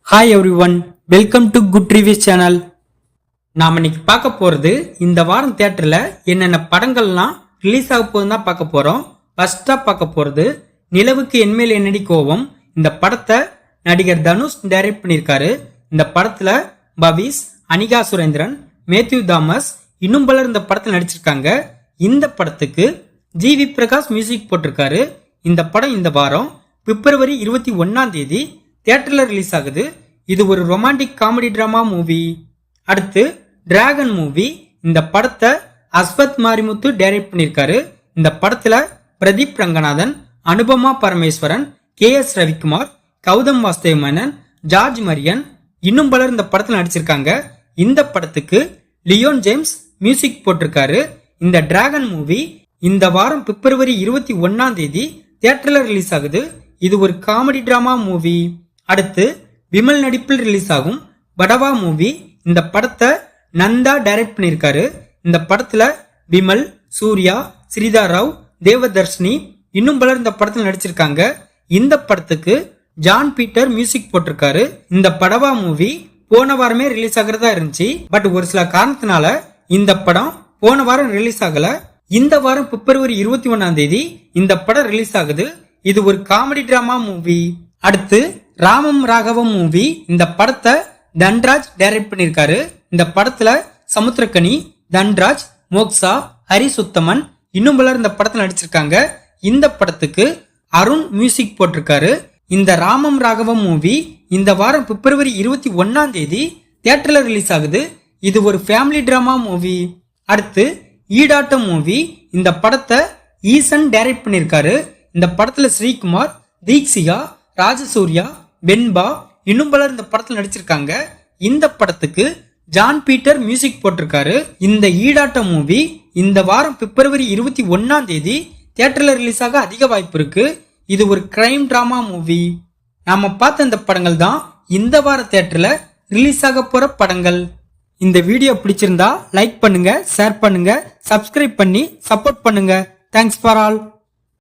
Hi every one, welcome to good reviews channel. நாம இன்னைக்கு பார்க்க போறது இந்த வாரம் தியேட்டர்ல என்னென்ன படங்கள்லாம் ரிலீஸ் ஆக போகுதுன்னு தான் பார்க்க போறோம். ஃபர்ஸ்டா பார்க்க போறது நிலவுக்கு என்மேல் என்னடி கோவம். இந்த படத்தை நடிகர் தனுஷ் டைரக்ட் பண்ணியிருக்காரு. இந்த படத்துல பவிஸ், அனிகா சுரேந்திரன், மேத்யூ தாமஸ் இன்னும் பலர் இந்த படத்தில் நடிச்சிருக்காங்க. இந்த படத்துக்கு ஜிவி பிரகாஷ் மியூசிக் போட்டிருக்காரு. இந்த படம் இந்த வாரம் பிப்ரவரி 21 தியேட்டர்ல ரிலீஸ் ஆகுது. இது ஒரு ரொமான்டிக் காமெடி டிராமா மூவி. அடுத்து டிராகன் மூவி. இந்த படத்தை அஸ்வத் மாரிமுத்து டைரக்ட் பண்ணியிருக்காரு. இந்த படத்துல பிரதீப் ரங்கநாதன், அனுபமா பரமேஸ்வரன், KS ரவிக்குமார், கௌதம் வாசுதேவ் மேனன், ஜார்ஜ் மரியன் இன்னும் பலர் இந்த படத்தில் நடிச்சிருக்காங்க. இந்த படத்துக்கு லியோன் ஜேம்ஸ் மியூசிக் போட்டிருக்காரு. இந்த டிராகன் மூவி இந்த வாரம் பிப்ரவரி 21 தியேட்டர்ல ரிலீஸ் ஆகுது. இது ஒரு காமெடி டிராமா மூவி. அடுத்து விமல் நடிப்பில் ரிலீஸ் ஆகும் படவா மூவி. இந்த படத்தை நந்தா டைரக்ட் பண்ணியிருக்காரு. இந்த படத்துல விமல், சூர்யா, ஸ்ரீதா ராவ், தேவதர்ஷினி இன்னும் பலர் இந்த படத்தில் நடிச்சிருக்காங்க. இந்த படத்துக்கு ஜான் பீட்டர் மியூசிக் போட்டிருக்காரு. இந்த படவா மூவி போன வாரமே ரிலீஸ் ஆகிறதா இருந்துச்சு. பட் ஒரு சில காரணத்தினால இந்த படம் போன வாரம் ரிலீஸ் ஆகல. இந்த வாரம் பிப்ரவரி 21 இந்த படம் ரிலீஸ் ஆகுது. இது ஒரு காமெடி டிராமா மூவி. அடுத்து ராமம் ராகவம் மூவி. இந்த படத்தை தன்ராஜ் டைரக்ட் பண்ணியிருக்காரு. இந்த படத்துல சமுத்திரக்கனி, தன்ராஜ், மோக்ஸா, ஹரி சுத்தமன் இன்னும் பலர் இந்த படத்துல நடிச்சிருக்காங்க. இந்த படத்துக்கு அருண் மியூசிக் போட்டிருக்காரு. இந்த ராமம் ராகவம் மூவி இந்த வாரம் பிப்ரவரி 21 தியேட்டர்ல ரிலீஸ் ஆகுது. இது ஒரு ஃபேமிலி டிராமா மூவி. அடுத்து ஈடாட்டம் மூவி. இந்த படத்தை ஈசன் டைரக்ட் பண்ணியிருக்காரு. இந்த படத்துல ஸ்ரீகுமார், தீக்ஷிகா, ராஜசூர்யா, வெண்பா இன்னும் பலர் இந்த படத்தில் நடிச்சிருக்காங்க. இந்த படத்துக்கு ஜான் பீட்டர் மியூசிக் போட்டிருக்காரு. இந்த ஈடாட்டம் மூவி இந்த வாரம் பிப்ரவரி 21 தியேட்டர்ல ரிலீஸ் ஆக அதிக வாய்ப்பு இருக்கு. இது ஒரு கிரைம் டிராமா மூவி. நாம பார்த்த இந்த படங்கள் தான் இந்த வார தியேட்டர்ல ரிலீஸ் ஆக போற படங்கள். இந்த வீடியோ பிடிச்சிருந்தா லைக் பண்ணுங்க, ஷேர் பண்ணுங்க, சப்ஸ்கிரைப் பண்ணி சப்போர்ட் பண்ணுங்க. Thanks for all.